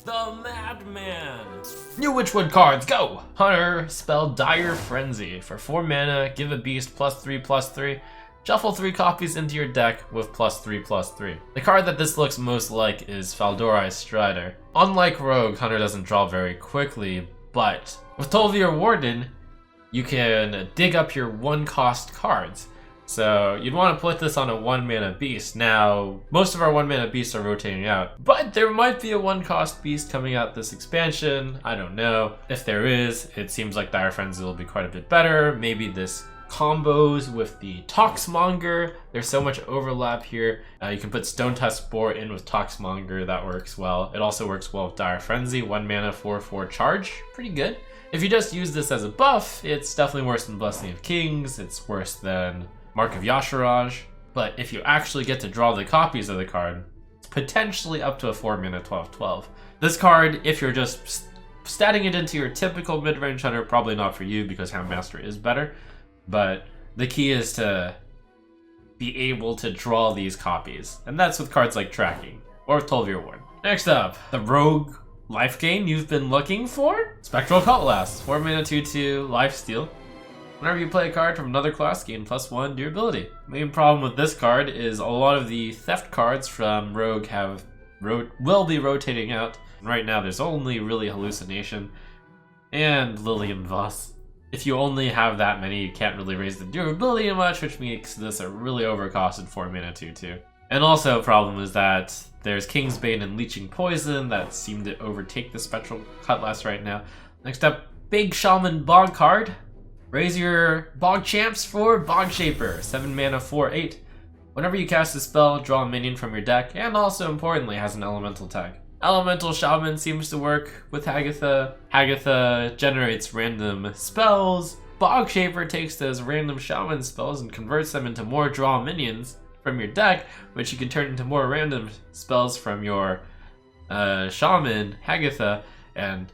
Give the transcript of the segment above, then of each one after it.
The Madman! New Witchwood cards, go! Hunter, spell Dire Frenzy. For 4 mana, give a beast +3/+3. Shuffle 3 copies into your deck with +3/+3. The card that this looks most like is Faldorei Strider. Unlike Rogue, Hunter doesn't draw very quickly, but with Tol'vir Warden, you can dig up your 1-cost cards. So you'd want to put this on a 1-mana beast. Now, most of our 1-mana beasts are rotating out, but there might be a 1-cost beast coming out this expansion. I don't know. If there is, it seems like Dire Frenzy will be quite a bit better. Maybe this combos with the Toxmonger. There's so much overlap here. You can put Stone Tusk Spore in with Toxmonger. That works well. It also works well with Dire Frenzy. 1 mana, 4/4 charge. Pretty good. If you just use this as a buff, it's definitely worse than Blessing of Kings. It's worse than Mark of Yasharaj, but if you actually get to draw the copies of the card, it's potentially up to a 4 mana 12/12. This card, if you're just statting it into your typical mid-range hunter, probably not for you because Houndmaster is better, but the key is to be able to draw these copies, and that's with cards like Tracking or Tol'vir Warden. Next up, the Rogue life gain you've been looking for? Spectral Cutlass, 4 mana 2/2, lifesteal. Whenever you play a card from another class, gain +1 durability. Main problem with this card is a lot of the theft cards from Rogue will be rotating out. Right now there's only really Hallucination and Lillian Voss. If you only have that many, you can't really raise the durability much, which makes this a really overcosted 4 mana 2/2. And also a problem is that there's Kingsbane and Leeching Poison that seem to overtake the Spectral Cutlass right now. Next up, Big Shaman Bog card. Raise your Bog Champs for Bog Shaper, 7 mana 4/8. Whenever you cast a spell, draw a minion from your deck, and also importantly has an elemental tag. Elemental Shaman seems to work with Hagatha. Hagatha generates random spells. Bog Shaper takes those random Shaman spells and converts them into more draw minions from your deck, which you can turn into more random spells from your Shaman, Hagatha, and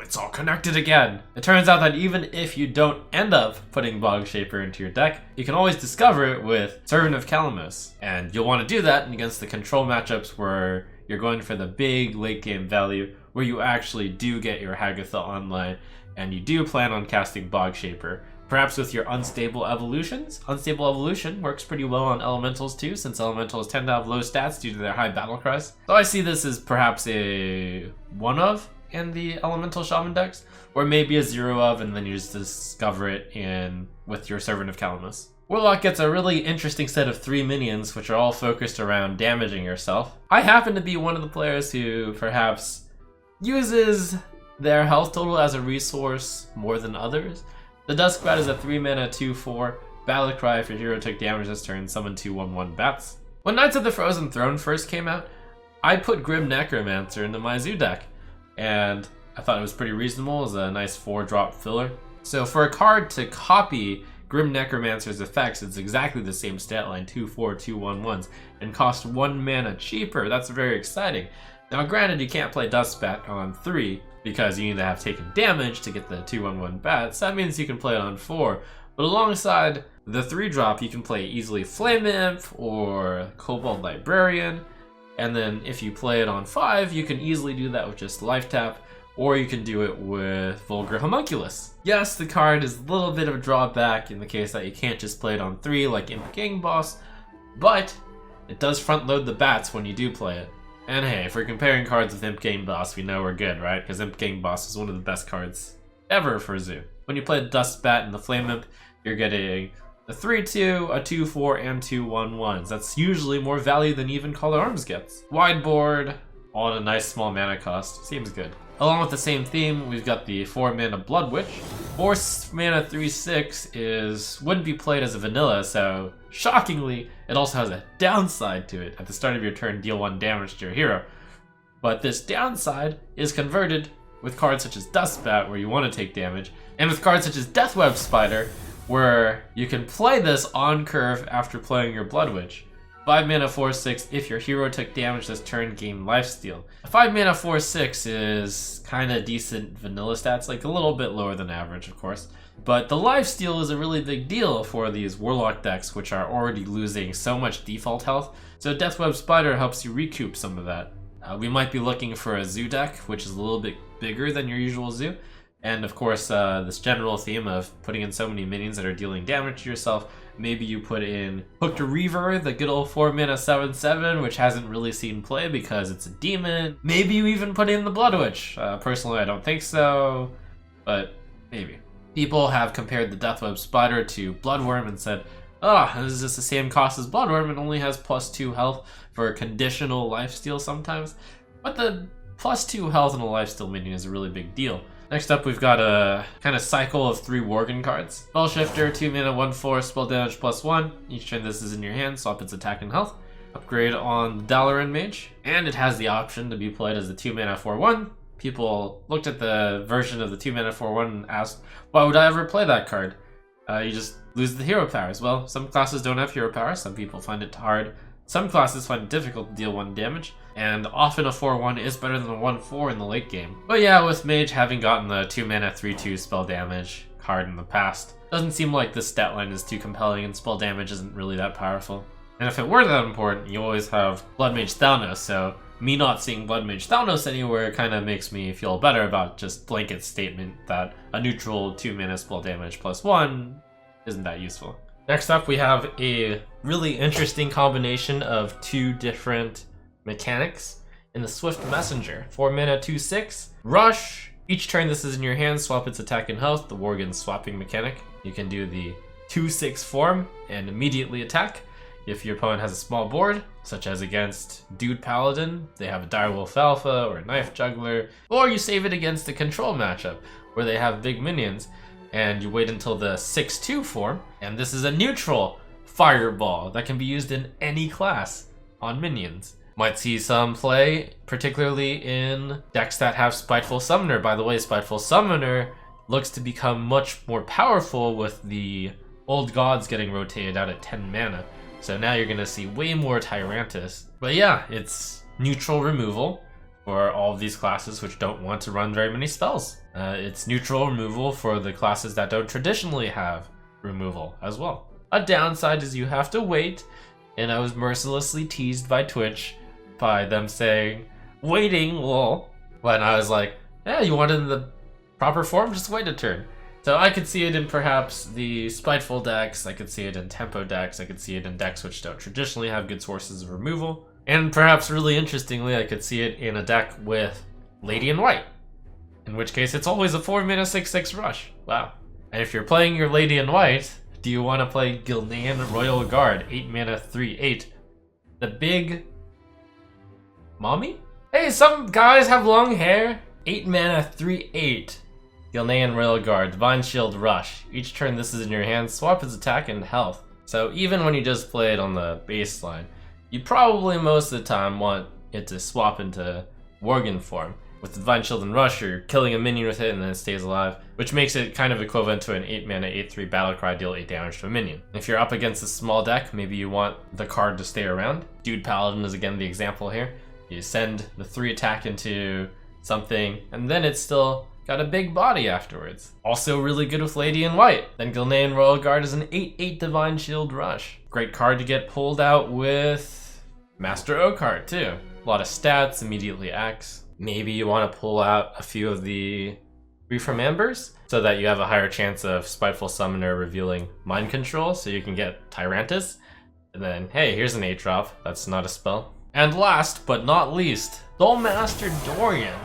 it's all connected again. It turns out that even if you don't end up putting Bog Shaper into your deck, you can always discover it with Servant of Calamus. And you'll want to do that against the control matchups where you're going for the big late game value, where you actually do get your Hagatha online, and you do plan on casting Bog Shaper. Perhaps with your Unstable Evolutions. Unstable Evolution works pretty well on Elementals too, since Elementals tend to have low stats due to their high battle cries. So I see this as perhaps a 1 of in the Elemental Shaman decks, or maybe a 0 of, and then you just discover it with your Servant of Calamus. Warlock gets a really interesting set of 3 minions, which are all focused around damaging yourself. I happen to be one of the players who perhaps uses their health total as a resource more than others. The Duskbat is a 3 mana 2/4, Battle Cry. If your hero took damage this turn, summon 2 1/1 bats. When Knights of the Frozen Throne first came out, I put Grim Necromancer into my Zoo deck, and I thought it was pretty reasonable as a nice 4-drop filler. So for a card to copy Grim Necromancer's effects, it's exactly the same stat line, 2/4, 2 1/1s, and cost 1 mana cheaper. That's very exciting. Now granted, you can't play Duskbat on 3 because you need to have taken damage to get the 2 1/1 bats. That means you can play it on 4, but alongside the 3-drop, you can play easily Flame Imp or Kobold Librarian. And then if you play it on 5, you can easily do that with just Life Tap, or you can do it with Vulgar Homunculus. Yes, the card is a little bit of a drawback in the case that you can't just play it on 3 like Imp Gang Boss, but it does front load the bats when you do play it. And hey, if we're comparing cards with Imp Gang Boss, we know we're good, right? Because Imp Gang Boss is one of the best cards ever for Zoo. When you play the Duskbat and the Flame Imp, you're getting a 3/2, a 2/4, and 2 1/1s. That's usually more value than even Call to Arms gets. Wide board, all at a nice small mana cost. Seems good. Along with the same theme, we've got the 4 mana Blood Witch. 4 mana 3/6 wouldn't be played as a vanilla, so shockingly, it also has a downside to it. At the start of your turn, deal 1 damage to your hero. But this downside is converted with cards such as Duskbat, where you want to take damage, and with cards such as Deathweb Spider, where you can play this on curve after playing your Blood Witch. 5 mana 4/6, if your hero took damage this turn, gain lifesteal. 5 mana 4/6 is kind of decent vanilla stats, like a little bit lower than average, of course. But the lifesteal is a really big deal for these Warlock decks, which are already losing so much default health. So Deathweb Spider helps you recoup some of that. We might be looking for a zoo deck, which is a little bit bigger than your usual zoo. And of course, this general theme of putting in so many minions that are dealing damage to yourself. Maybe you put in Hooked Reaver, the good old 4-mana 7/7, which hasn't really seen play because it's a demon. Maybe you even put in the Blood Witch. Personally, I don't think so, but maybe. People have compared the Deathweb Spider to Bloodworm and said, this is just the same cost as Bloodworm, it only has +2 health for a conditional lifesteal sometimes. But the +2 health in a lifesteal minion is a really big deal. Next up, we've got a kind of cycle of 3 Worgen cards. Spell Shifter, 2 mana, 1/4, spell damage +1. Each turn this is in your hand, swap its attack and health. Upgrade on the Dalaran Mage, and it has the option to be played as a 2 mana 4/1. People looked at the version of the 2 mana 4/1 and asked, why would I ever play that card? You just lose the hero powers. Well, some classes don't have hero powers, some people find it hard. Some classes find it difficult to deal 1 damage, and often a 4/1 is better than a 1/4 in the late game. But yeah, with Mage having gotten the 2 mana 3/2 spell damage card in the past, doesn't seem like this stat line is too compelling and spell damage isn't really that powerful. And if it were that important, you always have Blood Mage Thalnos, so me not seeing Blood Mage Thalnos anywhere kind of makes me feel better about just blanket statement that a neutral 2 mana spell damage +1 isn't that useful. Next up, we have a really interesting combination of 2 different mechanics in the Swift Messenger. 4 mana 2/6, Rush. Each turn this is in your hand, swap its attack and health, the Worgen swapping mechanic. You can do the 2/6 form and immediately attack. If your opponent has a small board, such as against Dude Paladin, they have a Direwolf Alpha or a Knife Juggler, or you save it against a control matchup where they have big minions, and you wait until the 6/2 form, and this is a neutral fireball that can be used in any class on minions. Might see some play, particularly in decks that have Spiteful Summoner. By the way, Spiteful Summoner looks to become much more powerful with the Old Gods getting rotated out at 10 mana. So now you're gonna see way more Tyrantus. But yeah, it's neutral removal for all of these classes which don't want to run very many spells. It's neutral removal for the classes that don't traditionally have removal as well. A downside is you have to wait, and I was mercilessly teased by Twitch by them saying, waiting, lol. When I was like, yeah, you want it in the proper form? Just wait a turn. So I could see it in perhaps the Spiteful decks, I could see it in Tempo decks, I could see it in decks which don't traditionally have good sources of removal. And perhaps really interestingly, I could see it in a deck with Lady in White. In which case, it's always a 4 mana 6/6 rush. Wow. And if you're playing your Lady in White, do you want to play Gul'dan Royal Guard, 8 mana 3/8? The big mommy? Hey, some guys have long hair. 8 mana 3/8. Gul'dan Royal Guard, Divine Shield Rush. Each turn this is in your hand, swap its attack and health. So even when you just play it on the baseline, you probably most of the time want it to swap into Worgen form. With Divine Shield and Rush, you're killing a minion with it and then it stays alive, which makes it kind of equivalent to an 8 mana 8/3 Battlecry, deal 8 damage to a minion. If you're up against a small deck, maybe you want the card to stay around. Dude Paladin is again the example here. You send the 3 attack into something, and then it's still got a big body afterwards. Also really good with Lady in White. Then Gul'dan Royal Guard is an 8/8 Divine Shield Rush. Great card to get pulled out with Master Oakheart too. A lot of stats, immediately acts. Maybe you want to pull out a few of the Reframe Ambers so that you have a higher chance of Spiteful Summoner revealing Mind Control so you can get Tyrantus. And then, hey, here's an 8-drop. That's not a spell. And last but not least, Duelmaster Dorian.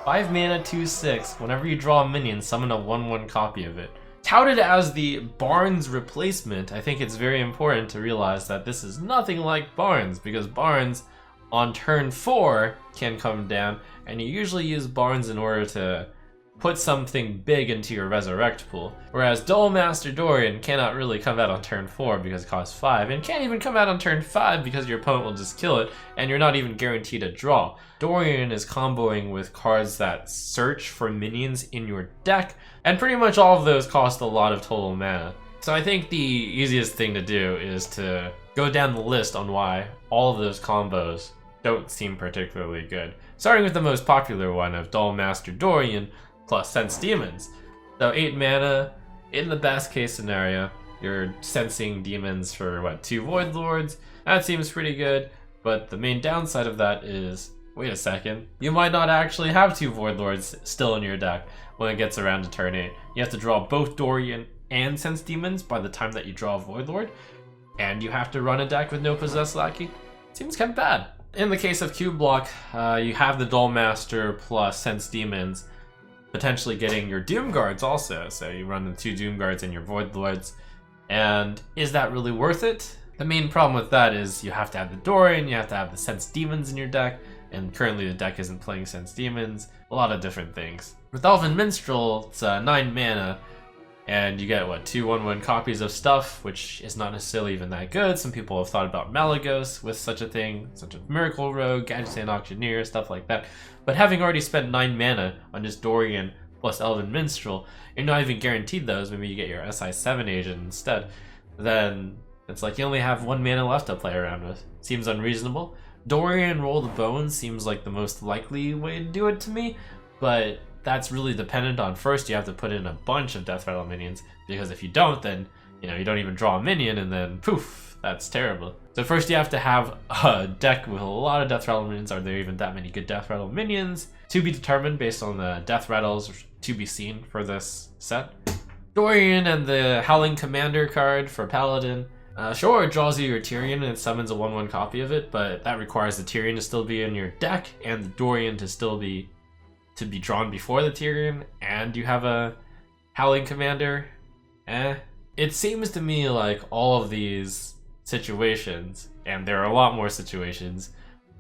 5 mana 2/6. Whenever you draw a minion, summon a 1/1 copy of it. Touted as the Barnes replacement, I think it's very important to realize that this is nothing like Barnes, because Barnes on turn 4 can come down, and you usually use Barnes in order to put something big into your Resurrect pool. Whereas Duelmaster Dorian cannot really come out on turn 4 because it costs 5, and can't even come out on turn 5 because your opponent will just kill it, and you're not even guaranteed a draw. Dorian is comboing with cards that search for minions in your deck, and pretty much all of those cost a lot of total mana. So I think the easiest thing to do is to go down the list on why all of those combos don't seem particularly good. Starting with the most popular one of Duelmaster Dorian plus Sense Demons. So 8 mana, in the best case scenario, you're sensing demons for what, 2 Void Lords? That seems pretty good. but the main downside of that is, wait a second, you might not actually have 2 Void Lords still in your deck when it gets around to turn 8. You have to draw both Dorian and Sense Demons by the time that you draw a Void Lord, and you have to run a deck with no Possessed Lackey. Seems kind of bad. In the case of Cube Block, you have the Duel Master plus Sense Demons, potentially getting your Doom Guards also. So you run the 2 Doom Guards and your Void Lords. And is that really worth it? The main problem with that is you have to have the Dorian, you have to have the Sense Demons in your deck, and currently the deck isn't playing Sense Demons. A lot of different things. With Elven Minstrel, it's 9 mana, and you get, what, 2 1/1 copies of stuff, which is not necessarily even that good. Some people have thought about Malagos with such a thing, such as Miracle Rogue, Gadgetzan Auctioneer, stuff like that. But having already spent 9 mana on just Dorian plus Elven Minstrel, you're not even guaranteed those. Maybe you get your SI7 agent instead. Then it's like you only have 1 mana left to play around with. Seems unreasonable. Dorian Roll the Bones seems like the most likely way to do it to me, but that's really dependent on, first you have to put in a bunch of Death Rattle minions, because if you don't, then you don't even draw a minion, and then poof, that's terrible. So first you have to have a deck with a lot of Death Rattle minions. Are there even that many good Death Rattle minions? To be determined based on the Death Rattles to be seen for this set. Dorian and the Howling Commander card for Paladin. Sure, it draws you your Tyrion and it summons a 1/1 copy of it, but that requires the Tyrion to still be in your deck and the Dorian to still be drawn before the Tyrion, and you have a Howling Commander. It seems to me like all of these situations, and there are a lot more situations,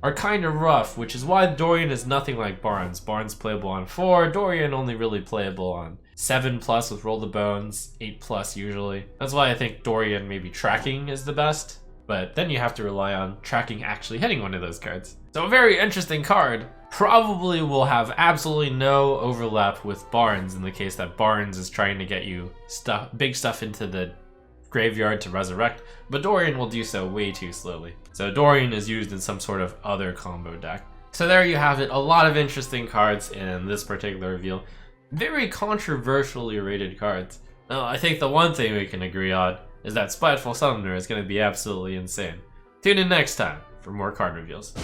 are kind of rough, which is why Dorian is nothing like Barnes. Barnes playable on 4, Dorian only really playable on 7+ with Roll the Bones, 8+ usually. That's why I think Dorian maybe tracking is the best, but then you have to rely on tracking actually hitting one of those cards. So a very interesting card. Probably will have absolutely no overlap with Barnes in the case that Barnes is trying to get you big stuff into the graveyard to resurrect, but Dorian will do so way too slowly. So Dorian is used in some sort of other combo deck. So there you have it, a lot of interesting cards in this particular reveal. Very controversially rated cards. Now, I think the one thing we can agree on is that Spiteful Summoner is going to be absolutely insane. Tune in next time for more card reveals.